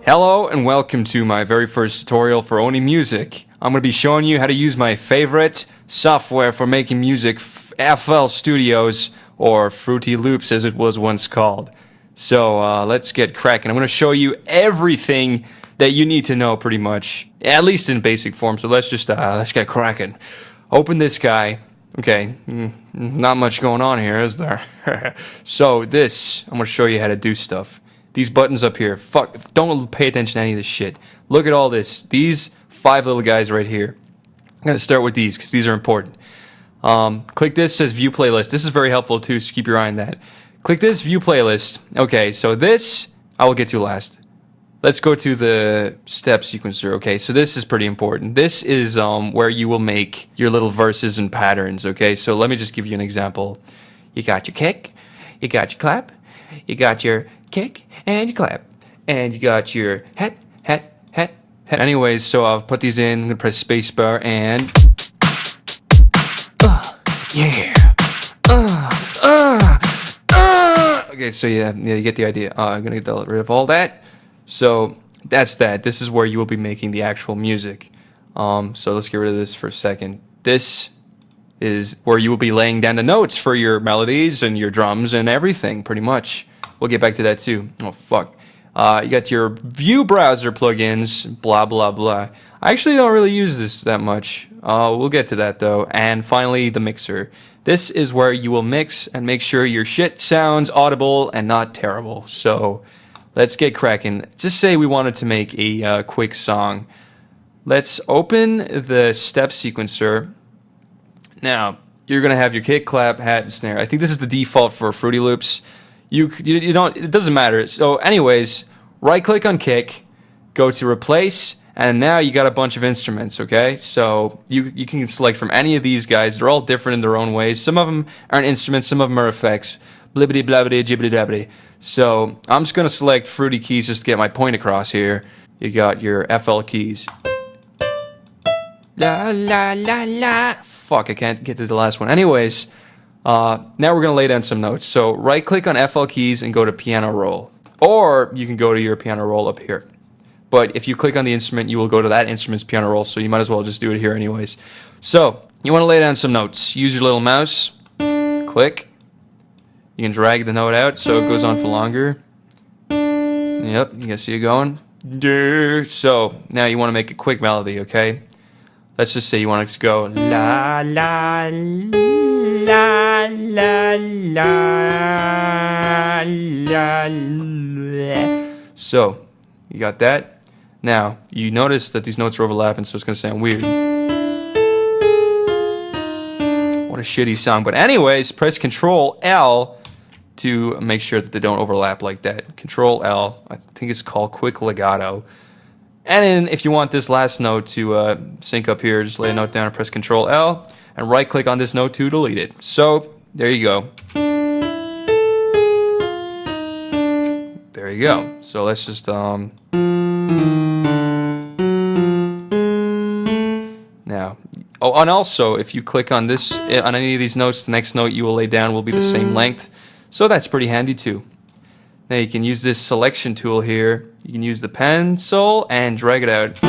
Hello and welcome to my very first tutorial for Oney Music. I'm going to be showing you how to use my favorite software for making music, FL Studios, or Fruity Loops as it was once called. So let's get cracking. I'm going to show you everything that you need to know pretty much, at least in basic form. So let's get cracking. Open this guy. Okay, not much going on here, is there? So I'm going to show you how to do stuff. These buttons up here, don't pay attention to any of this shit. Look at all this. These 5 little guys right here. I'm going to start with these because these are important. Click this, says view playlist. This is very helpful too, so keep your eye on that. Click this, view playlist. Okay, so this I will get to last. Let's go to the step sequencer. Okay, so this is pretty important. This is where you will make your little verses and patterns. Okay, so let me just give you an example. You got your kick, you got your clap, you got your kick, and you clap, and you got your hat. Anyways, so I've put these in. I'm gonna press spacebar and yeah. Okay, so yeah, you get the idea. I'm gonna get rid of all that. So that's that. This is where you will be making the actual music. So let's get rid of this for a second. This is where you will be laying down the notes for your melodies and your drums and everything, pretty much. We'll get back to that too. Oh, fuck. You got your view browser plugins, blah, blah, blah. I actually don't really use this that much. We'll get to that though. And finally, the mixer. This is where you will mix and make sure your shit sounds audible and not terrible. So let's get cracking. Just say we wanted to make a quick song. Let's open the step sequencer. Now, you're going to have your kick, clap, hat, and snare. I think this is the default for Fruity Loops. You don't, it doesn't matter. So anyways, right click on kick, go to replace, and now you got a bunch of instruments, okay? So you can select from any of these guys. They're all different in their own ways. Some of them aren't instruments, some of them are effects. Blibbity blabbity jibbity dabbity. So I'm just gonna select Fruity keys just to get my point across here. You got your FL keys. La la la la. Fuck, I can't get to the last one. Anyways, now we're going to lay down some notes. So right click on FL keys and go to piano roll. Or you can go to your piano roll up here. But if you click on the instrument, you will go to that instrument's piano roll. So you might as well just do it here anyways. So you want to lay down some notes. Use your little mouse. Click. You can drag the note out so it goes on for longer. Yep, you can see it going. So now you want to make a quick melody, okay? Let's just say you want it to go la la la la la la. So you got that. Now you notice that these notes are overlapping, so it's gonna sound weird. What a shitty song. But anyways, press Control L to make sure that they don't overlap like that. Control L. I think it's called quick legato. And then if you want this last note to sync up here, just lay a note down and press Control L and right click on this note to delete it. So there you go. There you go. So let's just now, oh, and also if you click on this on any of these notes, the next note you will lay down will be the same length. So that's pretty handy too. Now you can use this selection tool here. You can use the pencil and drag it out.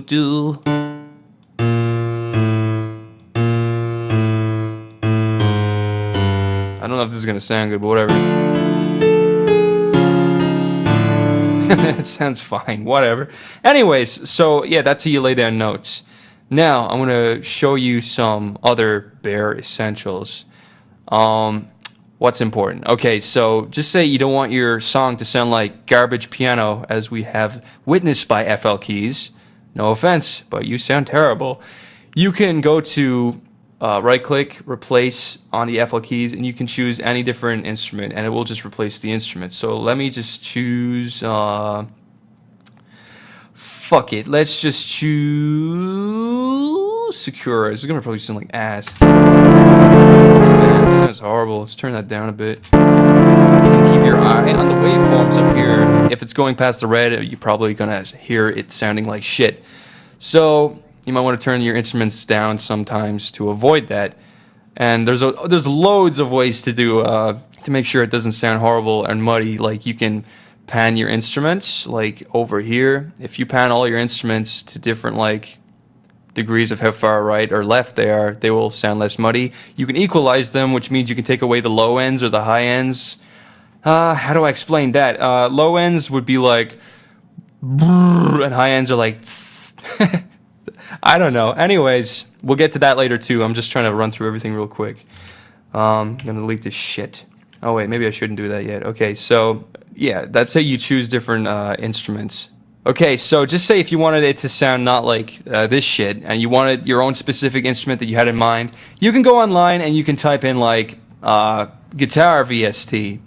Do. I don't know if this is gonna sound good, but whatever. It sounds fine, whatever. Anyways, so yeah, that's how you lay down notes. Now, I'm going to show you some other bare essentials. What's important? Okay, so just say you don't want your song to sound like garbage piano, as we have witnessed by FL keys. No offense, but you sound terrible. You can go to right-click, replace on the FL keys, and you can choose any different instrument, and it will just replace the instrument. So let me just choose... fuck it, let's just choose Sakura. This is gonna probably sound like ass. Man, this sounds horrible. Let's turn that down a bit. You can keep your eye on the waveforms up here. If it's going past the red, you're probably gonna hear it sounding like shit. So you might want to turn your instruments down sometimes to avoid that. And there's loads of ways to do to make sure it doesn't sound horrible and muddy. Like you can pan your instruments, like over here. If you pan all your instruments to different like degrees of how far right or left they are, they will sound less muddy. You can equalize them, which means you can take away the low ends or the high ends. How do I explain that? Low ends would be like, and high ends are like, I don't know. Anyways, we'll get to that later too. I'm just trying to run through everything real quick. I'm gonna delete this shit. Oh wait, maybe I shouldn't do that yet. Okay, so yeah, that's how you choose different instruments. Okay, so just say if you wanted it to sound not like this shit, and you wanted your own specific instrument that you had in mind, you can go online and you can type in like guitar VST.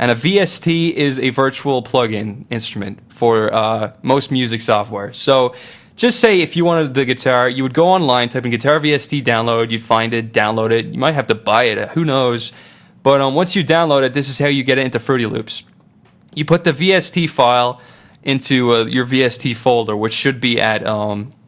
And a VST is a virtual plug-in instrument for most music software. So just say if you wanted the guitar, you would go online, type in guitar VST download, you'd find it, download it. You might have to buy it, who knows. But once you download it, this is how you get it into Fruity Loops. You put the VST file into your VST folder, which should be at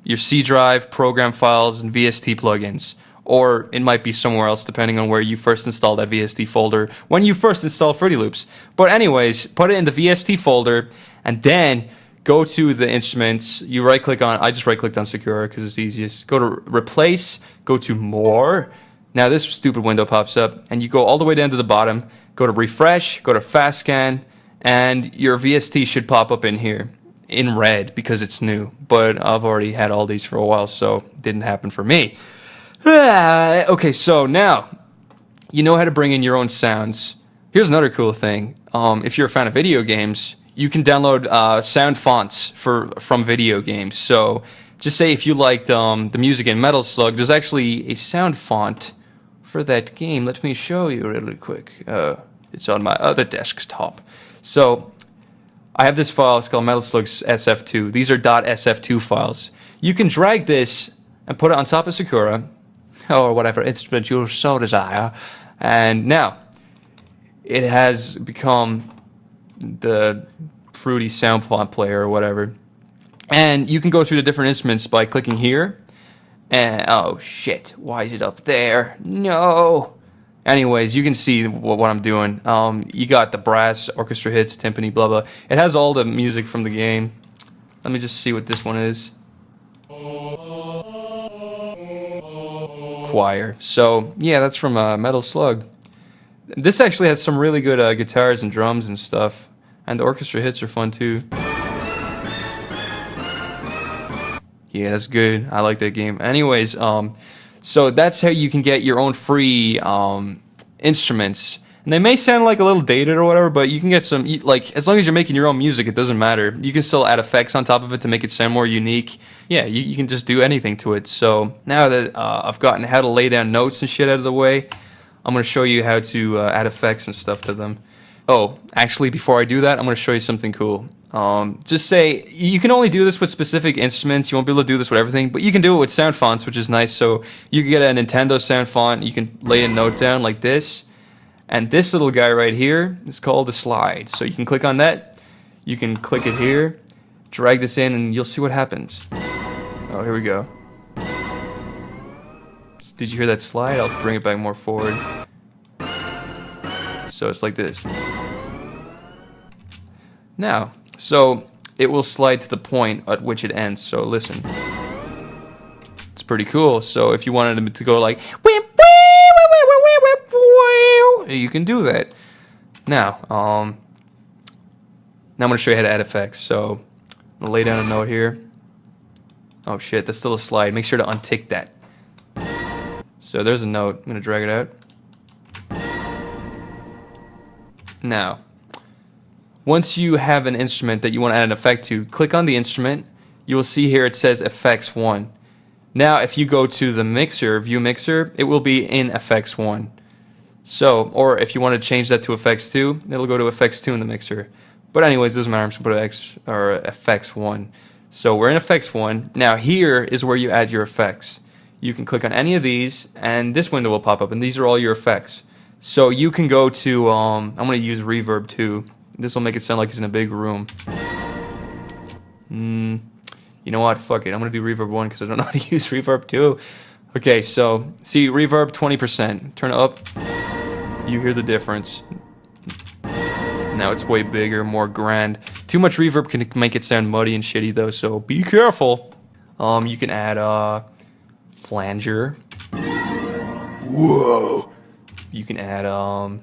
your C drive, program files, and VST plugins. Or it might be somewhere else depending on where you first installed that VST folder when you first installed Fruity Loops. But anyways, put it in the VST folder and then go to the instruments. You right click on, I just right clicked on Sakura because it's easiest. Go to replace, go to more. Now this stupid window pops up and you go all the way down to the bottom, go to refresh, go to fast scan, and your VST should pop up in here in red because it's new. But I've already had all these for a while, so it didn't happen for me. Okay, so now you know how to bring in your own sounds. Here's another cool thing. If you're a fan of video games, you can download sound fonts from video games. So just say if you liked the music in Metal Slug, there's actually a sound font for that game. Let me show you really quick. It's on my other desktop. So I have this file. It's called Metal Slug SF2. These are .sf2 files. You can drag this and put it on top of Sakura, or whatever instrument you so desire, and now it has become the Fruity sound font player or whatever. And you can go through the different instruments by clicking here. And oh shit, why is it up there? No. Anyways, you can see what I'm doing. You got the brass, orchestra hits, timpani, blah blah. It has all the music from the game. Let me just see what this one is. Choir. So yeah, that's from Metal Slug. This actually has some really good guitars and drums and stuff, and the orchestra hits are fun too. Yeah, that's good. I like that game. Anyways, so that's how you can get your own free instruments. And they may sound like a little dated or whatever, but you can get some, like, as long as you're making your own music, it doesn't matter. You can still add effects on top of it to make it sound more unique. Yeah, you can just do anything to it. So now that I've gotten how to lay down notes and shit out of the way, I'm going to show you how to add effects and stuff to them. Oh, actually, before I do that, I'm going to show you something cool. Just say, you can only do this with specific instruments. You won't be able to do this with everything, but you can do it with sound fonts, which is nice. So you can get a Nintendo sound font. You can lay a note down like this. And this little guy right here is called the slide. So you can click on that. You can click it here, drag this in, and you'll see what happens. Oh, here we go. Did you hear that slide? I'll bring it back more forward. So it's like this. Now, so it will slide to the point at which it ends. So listen. It's pretty cool. So if you wanted it to go like, you can do that. Now, I'm going to show you how to add effects. So I'm going to lay down a note here. Oh shit, that's still a slide. Make sure to untick that. So there's a note. I'm going to drag it out. Now, once you have an instrument that you want to add an effect to, click on the instrument. You will see here it says Effects 1. Now, if you go to the mixer, View Mixer, it will be in Effects 1. So, or if you want to change that to Effects 2, it'll go to Effects 2 in the mixer. But anyways, doesn't matter. I'm just going to put Effects 1. So we're in Effects 1. Now here is where you add your effects. You can click on any of these, and this window will pop up, and these are all your effects. So you can go to, I'm going to use Reverb 2. This will make it sound like it's in a big room. You know what? Fuck it. I'm going to do Reverb 1 because I don't know how to use Reverb 2. Okay, so see reverb 20%. Turn it up. You hear the difference. Now it's way bigger, more grand. Too much reverb can make it sound muddy and shitty though, so be careful. You can add flanger. Whoa. You can add a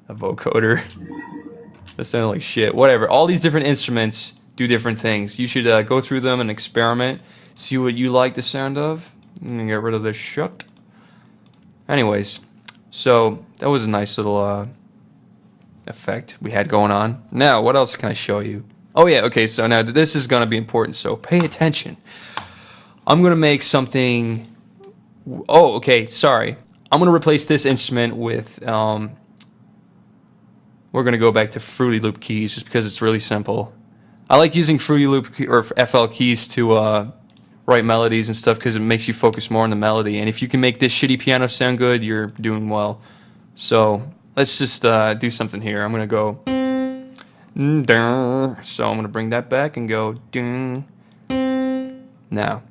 vocoder. That sounded like shit. Whatever. All these different instruments do different things. You should go through them and experiment. See what you like the sound of. I'm gonna get rid of this shit. Anyways, so that was a nice little effect we had going on. Now, what else can I show you? Oh yeah, okay, so now this is gonna be important, so pay attention. I'm gonna make something... Oh, okay, sorry. I'm gonna replace this instrument with... We're gonna go back to Fruity Loop keys just because it's really simple. I like using Fruity Loop or FL keys to write melodies and stuff because it makes you focus more on the melody. And if you can make this shitty piano sound good, you're doing well. So let's just do something here. I'm gonna go. So I'm gonna bring that back and go. Now,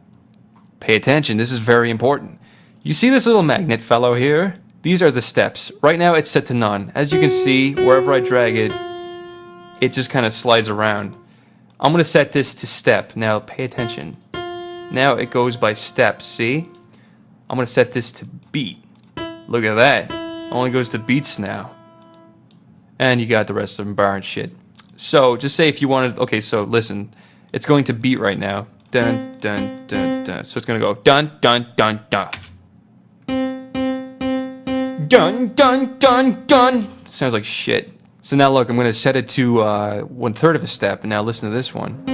pay attention. This is very important. You see this little magnet fellow here? These are the steps. Right now it's set to none. As you can see, wherever I drag it, it just kind of slides around. I'm gonna set this to step. Now pay attention. Now it goes by steps, see? I'm gonna set this to beat. Look at that. Only goes to beats now. And you got the rest of them bar and shit. So just say if you wanted, okay, so listen. It's going to beat right now. Dun, dun, dun, dun. So it's gonna go dun, dun, dun, dun. Dun, dun, dun, dun. Sounds like shit. So now look, I'm gonna set it to 1/3 of a step. And now listen to this one.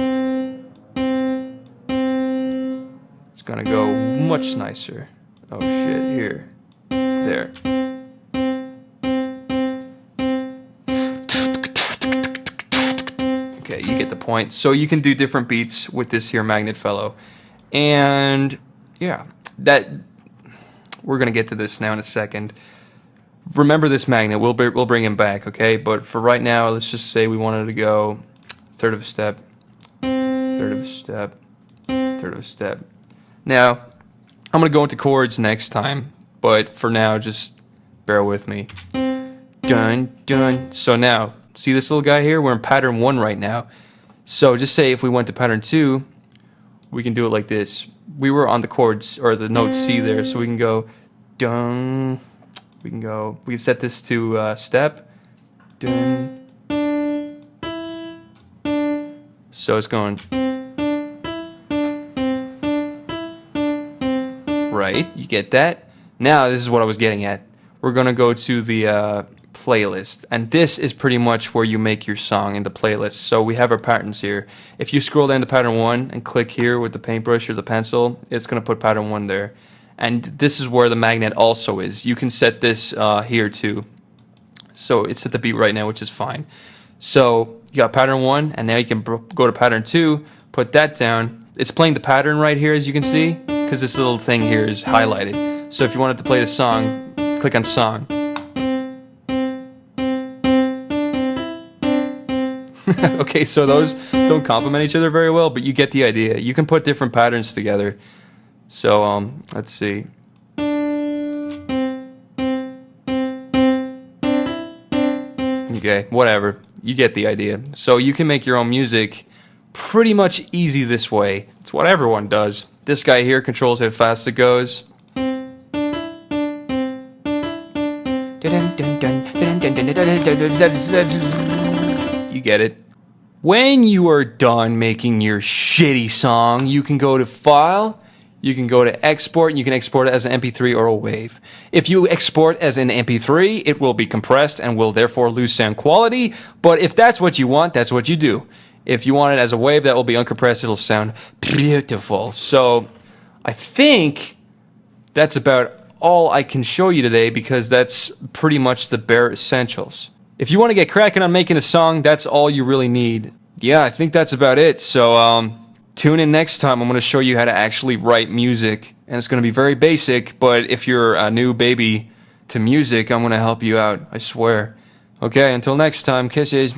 It's gonna go much nicer. Oh shit, here. There. Okay, you get the point. So you can do different beats with this here magnet fellow. And yeah, that we're gonna get to this now in a second. Remember this magnet, we'll bring him back, okay? But for right now, let's just say we wanted to go 1/3 of a step, 1/3 of a step, 1/3 of a step. Now, I'm gonna go into chords next time, but for now, just bear with me. Dun, dun. So now, see this little guy here? We're in pattern 1 right now. So just say if we went to pattern 2, we can do it like this. We were on the chords, or the note C there, so we can go dun. We can set this to step. Dun. So it's going. Right, you get that? Now this is what I was getting at. We're gonna go to the playlist, and this is pretty much where you make your song in the playlist. So we have our patterns here. If you scroll down to pattern 1 and click here with the paintbrush or the pencil, it's gonna put pattern 1 there. And this is where the magnet also is. You can set this here too. So it's at the beat right now, which is fine. So you got pattern 1, and now you can go to pattern 2, put that down. It's playing the pattern right here, as you can see, because this little thing here is highlighted. So if you wanted to play the song, click on song. Okay, so those don't complement each other very well, but you get the idea. You can put different patterns together. So, let's see. Okay, whatever. You get the idea. So you can make your own music pretty much easy this way. It's what everyone does. This guy here controls how fast it goes. You get it. When you are done making your shitty song, you can go to File, you can go to Export, and you can export it as an MP3 or a WAV. If you export as an MP3, it will be compressed and will therefore lose sound quality, but if that's what you want, that's what you do. If you want it as a WAV, that will be uncompressed, it'll sound beautiful. So, I think that's about all I can show you today because that's pretty much the bare essentials. If you want to get cracking on making a song, that's all you really need. Yeah, I think that's about it. So, tune in next time. I'm going to show you how to actually write music. And it's going to be very basic, but if you're a new baby to music, I'm going to help you out. I swear. Okay, until next time, kisses.